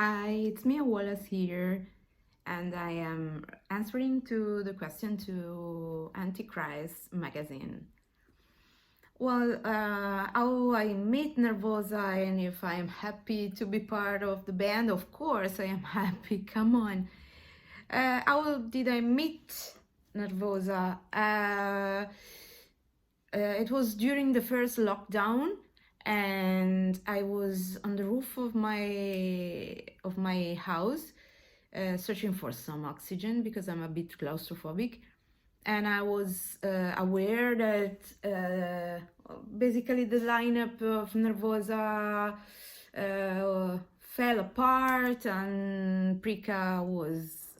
Hi, it's Mia Wallace here, and I am answering to the question to Antichrist magazine. Well, how I meet Nervosa and if I am happy to be part of the band, of course I am happy, come on. How did I meet Nervosa? It was during the first lockdown, and I was on the roof of my house, searching for some oxygen because I'm a bit claustrophobic, and I was aware that basically the lineup of Nervosa fell apart, and Prika was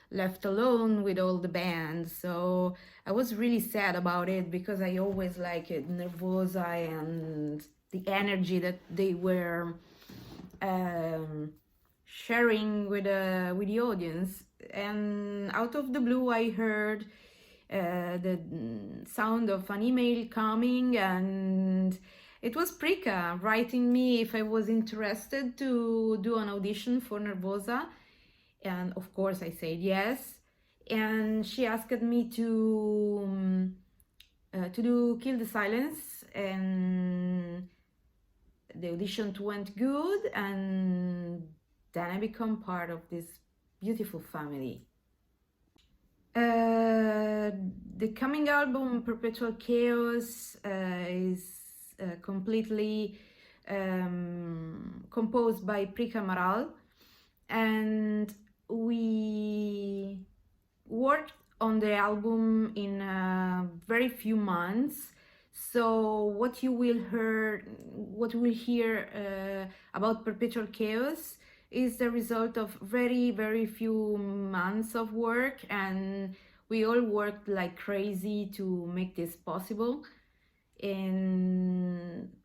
left alone with all the band. So I was really sad about it because I always liked Nervosa and the energy that they were sharing with the audience. And out of the blue, I heard the sound of an email coming, and it was Prika writing me if I was interested to do an audition for Nervosa, and of course I said yes. And she asked me to do Kill the Silence, and the audition went good, and then I become part of this beautiful family. The coming album Perpetual Chaos is completely composed by Prika Maral, and we worked on the album in very few months. So what you will hear about Perpetual Chaos is the result of very few months of work, and we all worked like crazy to make this possible. And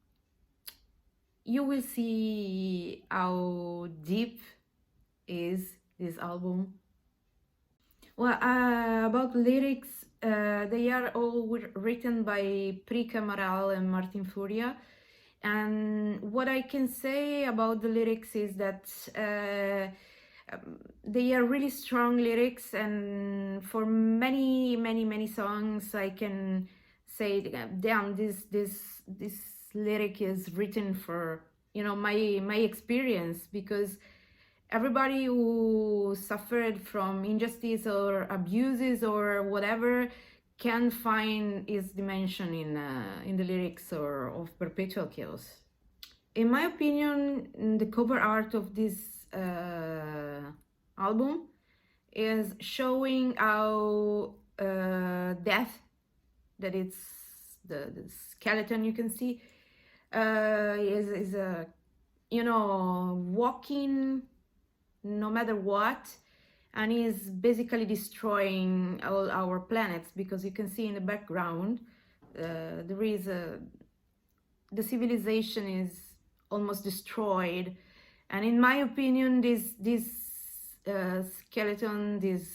you will see how deep is this album. Well, about lyrics, they are all written by Prika Maral and Martin Furia. And what I can say about the lyrics is that they are really strong lyrics, and for many songs I can say, damn, this lyric is written for, you know, my experience, because everybody who suffered from injustice or abuses or whatever can find its dimension in the lyrics or of Perpetual Chaos. In my opinion, the cover art of this album is showing how death, that it's the skeleton you can see, is you know, walking no matter what, and is basically destroying all our planets, because you can see in the background there is the civilization is almost destroyed. And in my opinion, this skeleton, this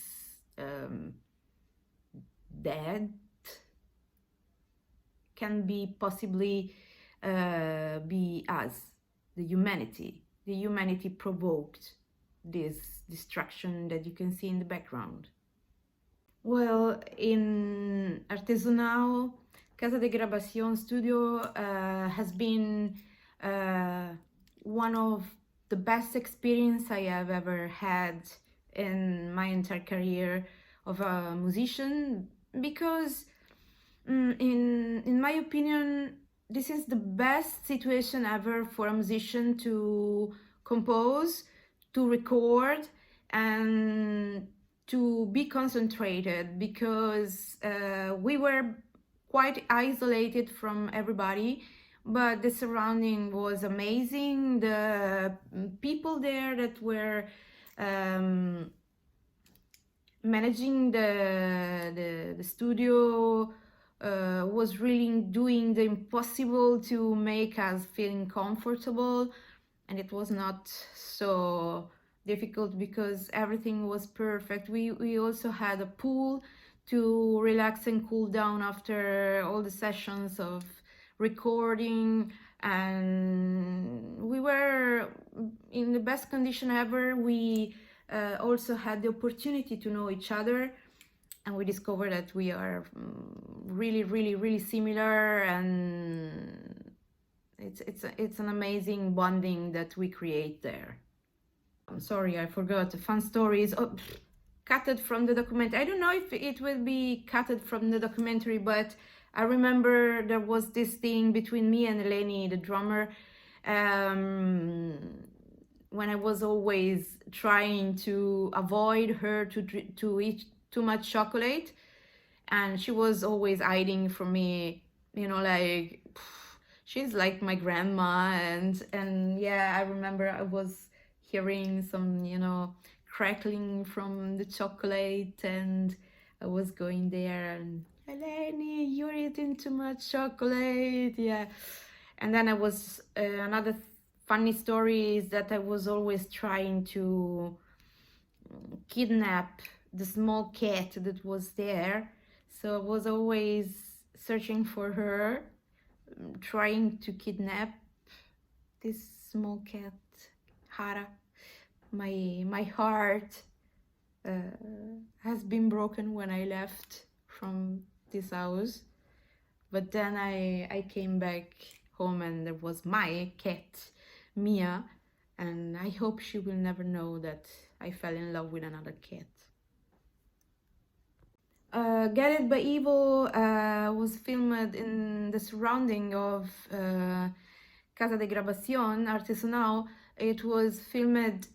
dead, can be possibly be us, the humanity. The humanity provoked this destruction that you can see in the background. Well, in Artesunao, Casa de Grabación Studio has been one of the best experience I have ever had in my entire career of a musician, because in my opinion, this is the best situation ever for a musician to compose, to record, and to be concentrated, because we were quite isolated from everybody, but the surrounding was amazing. The people there that were managing the studio was really doing the impossible to make us feeling comfortable, and it was not so difficult because everything was perfect. We also had a pool to relax and cool down after all the sessions of recording, and we were in the best condition ever. We also had the opportunity to know each other, and we discovered that we are really, really, really similar, and it's an amazing bonding that we create there. I'm sorry, I forgot. Fun stories. Oh, cutted from the documentary. I don't know if it will be cutted from the documentary, but I remember there was this thing between me and Eleni, the drummer, when I was always trying to avoid her to eat too much chocolate, and she was always hiding from me, you know, like she's like my grandma. And yeah, I remember I was hearing some, you know, crackling from the chocolate, and I was going there and, Eleni, you're eating too much chocolate. Yeah. And then I was another funny story is that I was always trying to kidnap the small cat that was there. So I was always searching for her, trying to kidnap this small cat, Hara. My heart has been broken when I left from this house. But then I came back home and there was my cat, Mia, and I hope she will never know that I fell in love with another cat. Guided by Evil was filmed in the surrounding of Casa de Grabación Artesanal. It was filmed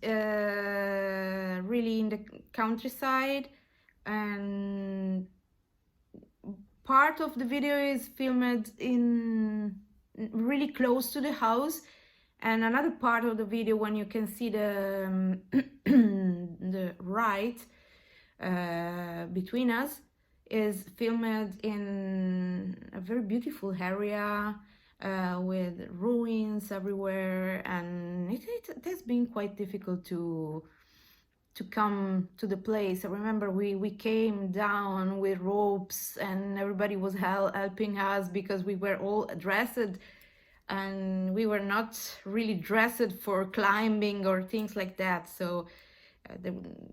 really in the countryside, and part of the video is filmed in really close to the house, and another part of the video, when you can see the the right between us, is filmed in a very beautiful area with ruins everywhere, and it has been quite difficult to come to the place. I remember we came down with ropes and everybody was helping us because we were all dressed, and we were not really dressed for climbing or things like that. So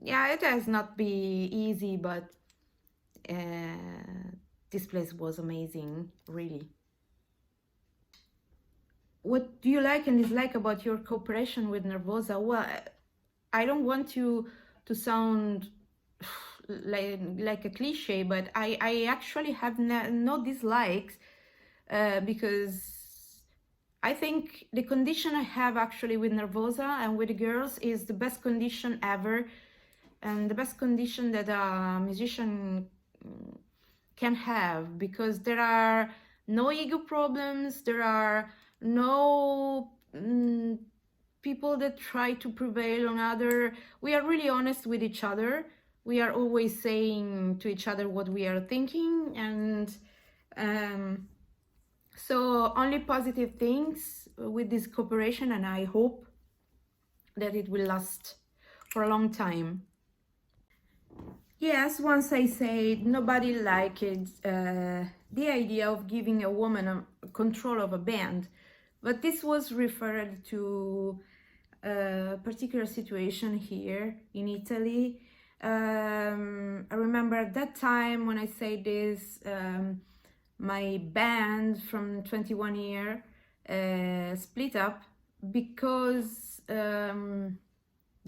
yeah, it has not been easy, but this place was amazing, really. What do you like and dislike about your cooperation with Nervosa? Well, I don't want to sound like a cliche, but I actually have no dislikes because I think the condition I have actually with Nervosa and with the girls is the best condition ever, and the best condition that a musician can have, because there are no ego problems, there are no people that try to prevail on other. We are really honest with each other. We are always saying to each other what we are thinking, and so only positive things with this cooperation, and I hope that it will last for a long time. Yes, once I said nobody liked the idea of giving a woman a control of a band, but this was referred to a particular situation here in Italy. I remember at that time when I said this, my band from 21 year split up because the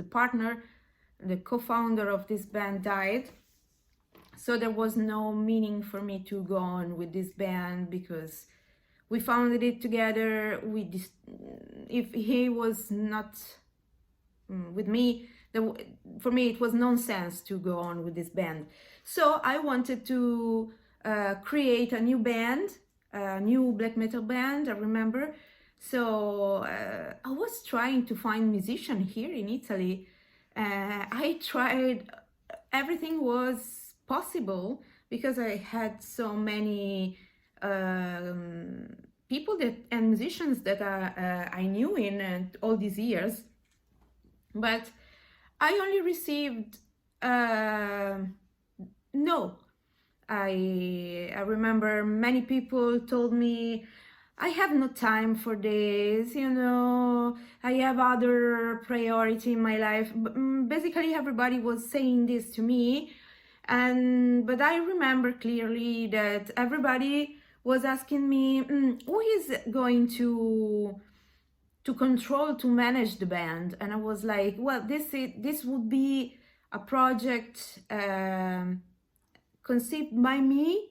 partner, the co-founder of this band, died. So there was no meaning for me to go on with this band because we founded it together. If he was not with me, for me it was nonsense to go on with this band. So I wanted to create a new band, a new black metal band, I remember. So I was trying to find musicians here in Italy. I tried, everything was possible because I had so many people and musicians that I knew in all these years, but I only received no. I remember many people told me, I have no time for this, you know, I have other priority in my life. Basically, everybody was saying this to me, but I remember clearly that everybody was asking me, who is going to control, to manage the band? And I was like, well, this would be a project conceived by me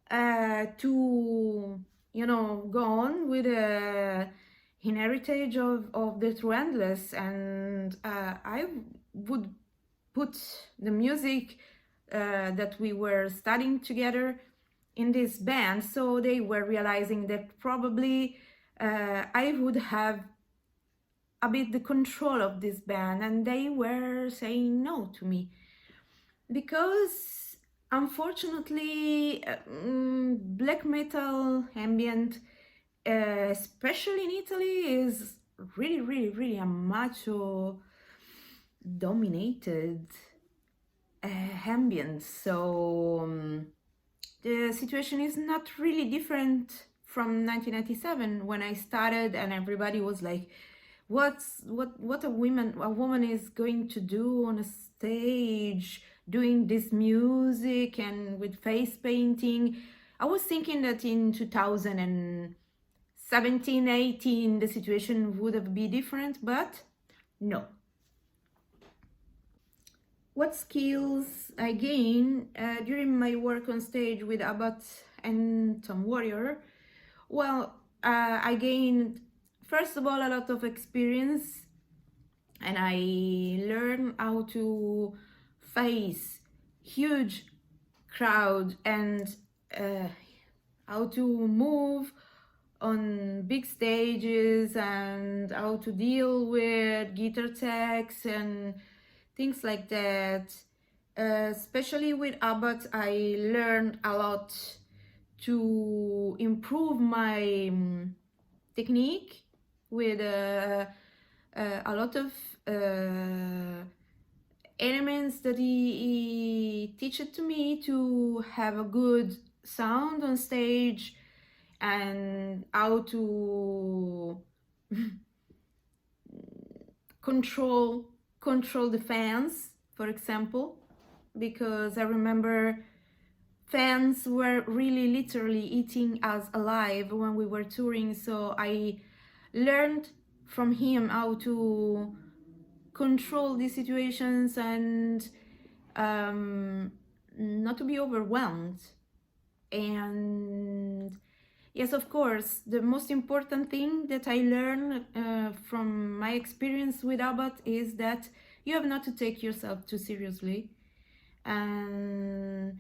to, you know, go on with a heritage of the True Endless, and I would put the music that we were studying together in this band. So they were realizing that probably I would have a bit the control of this band, and they were saying no to me because unfortunately black metal ambient, especially in Italy, is really a macho dominated ambient. So the situation is not really different from 1997 when I started, and everybody was like, what a woman is going to do on a stage doing this music and with face painting. I was thinking that in 2017, 18 the situation would have been different, but no. What skills I gained during my work on stage with Abbott and Tom Warrior? Well, I gained, first of all, a lot of experience, and I learned how to face huge crowd and how to move on big stages and how to deal with guitar techs and things like that. Especially with Abbott, I learned a lot to improve my technique with a lot of elements that he teach it to me to have a good sound on stage, and how to control the fans, for example, because I remember fans were really literally eating us alive when we were touring. So I learned from him how to control these situations and not to be overwhelmed. And yes, of course, the most important thing that I learned from my experience with Abbott is that you have not to take yourself too seriously, and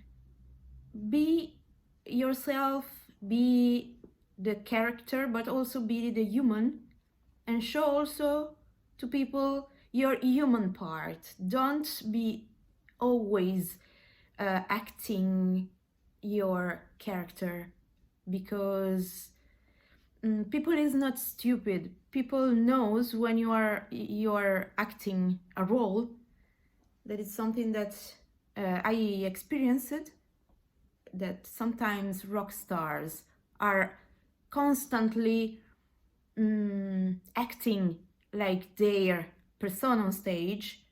be yourself, be the character, but also be the human, and show also to people your human part. Don't be always acting your character, because people is not stupid. People knows when you are acting a role. That is something that I experienced, that sometimes rock stars are constantly acting like their persona on stage.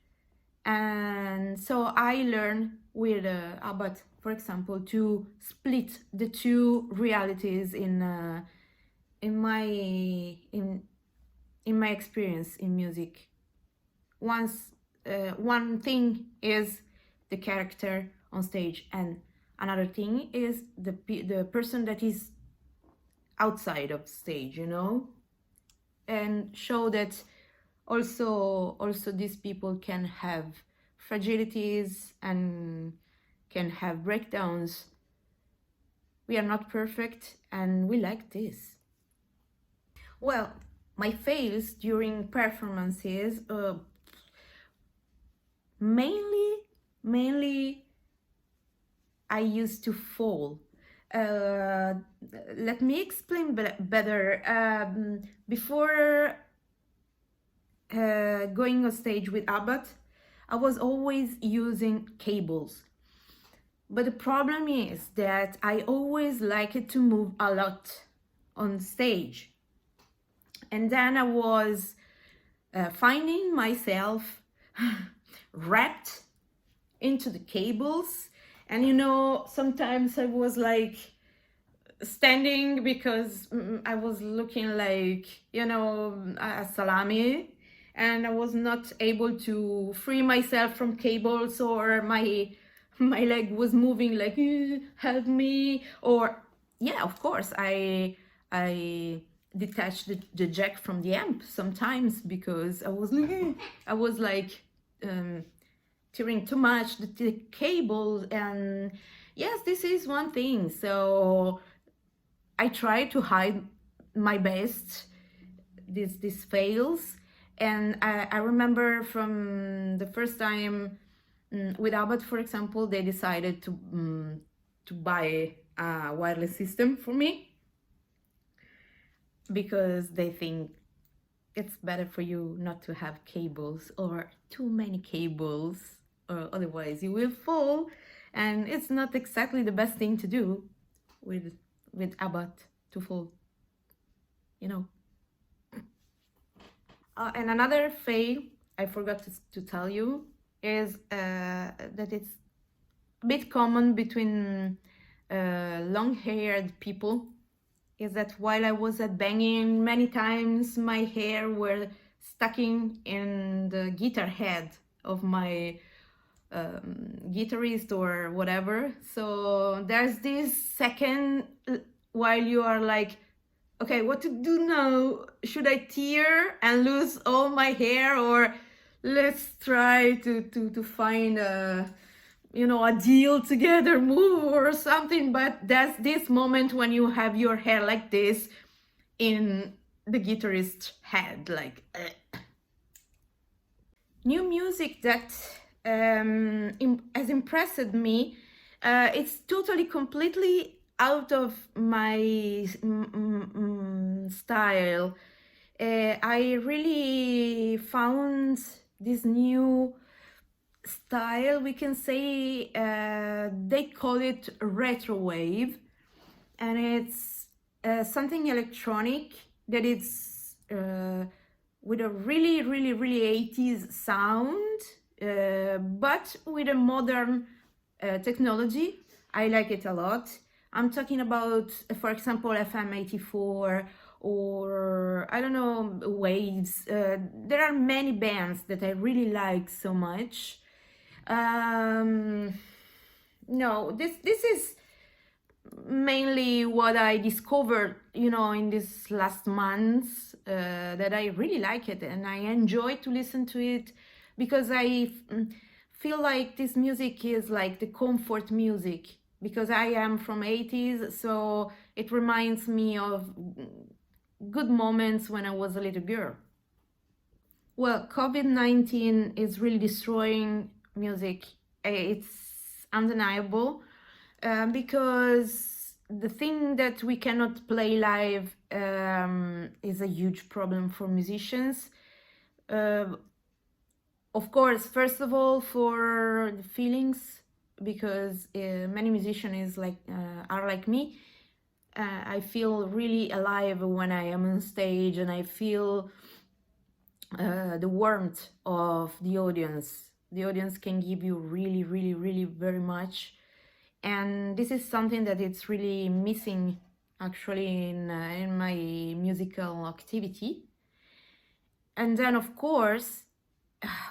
And so I learned with Abbott, for example, to split the two realities in my experience in music. One thing is the character on stage, and another thing is the person that is outside of stage, you know, and show that also these people can have fragilities and can have breakdowns. We are not perfect, and we like this. Well, my fails during performances, mainly I used to fall. Let me explain better. Before going on stage with Abbott, I was always using cables. But the problem is that I always like it to move a lot. on stage. And then I was finding myself wrapped into the cables. And you know, sometimes I was like standing because I was looking like, you know, a salami, and I was not able to free myself from cables, or my leg was moving like, help me. Or yeah, of course, I detached the jack from the amp sometimes because I was like tearing too much the cables. And yes, this is one thing. So I try to hide my best these fails. And I remember from the first time with Abbott, for example, they decided to buy a wireless system for me because they think it's better for you not to have cables or too many cables, or otherwise you will fall. And it's not exactly the best thing to do with Abbott, to fall, you know. And another fail I forgot to tell you is that it's a bit common between long-haired people, is that while I was at banging, many times my hair were stucking in the guitar head of my guitarist or whatever. So there's this second while you are like, okay, what to do now? Should I tear and lose all my hair, or let's try to find a, you know, a deal together move or something? But that's this moment when you have your hair like this in the guitarist's head, like new music that has impressed me. It's totally completely out of my style. I really found this new style, we can say, they call it retro wave, and it's something electronic that it's with a really 80s sound, but with a modern technology. I like it a lot. I'm talking about, for example, FM84, or I don't know, Waves. There are many bands that I really like so much. No, this is mainly what I discovered, you know, in these last months, that I really like it and I enjoy to listen to it, because I feel like this music is like the comfort music, because I am from 80s, so it reminds me of good moments when I was a little girl. Well, COVID-19 is really destroying music. It's undeniable, because the thing that we cannot play live is a huge problem for musicians. Of course, first of all, for the feelings, because many musicians are like me. I feel really alive when I am on stage, and I feel the warmth of the audience. The audience can give you really very much, and this is something that it's really missing actually in my musical activity. And then, of course,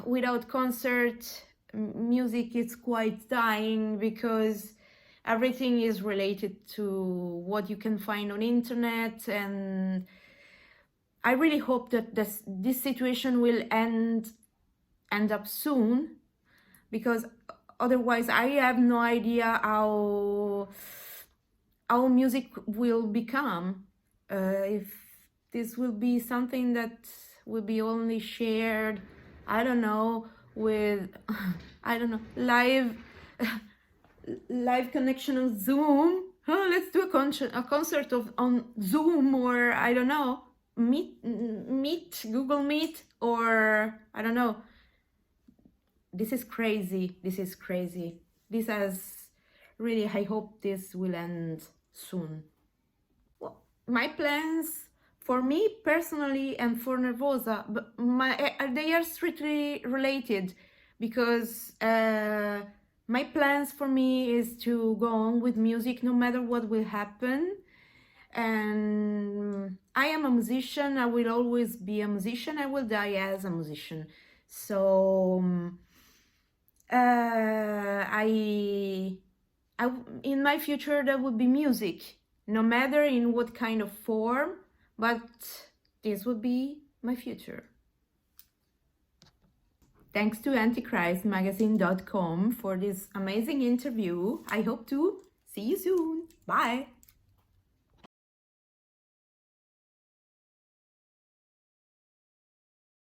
without concert, music is quite dying, because everything is related to what you can find on internet. And I really hope that this situation will end up soon, because otherwise I have no idea how music will become, if this will be something that will be only shared, I don't know, with I don't know, live connection on Zoom. Oh, let's do a concert on Zoom, or I don't know, Meet, Google Meet, or I don't know. This is crazy. This has really, I hope this will end soon. Well, my plans for me personally and for Nervosa, but they are strictly related, because my plans for me is to go on with music no matter what will happen. And I am a musician. I will always be a musician. I will die as a musician. So in my future there will be music, no matter in what kind of form, but this will be my future. Thanks to antichristmagazine.com for this amazing interview. I hope to see you soon. Bye.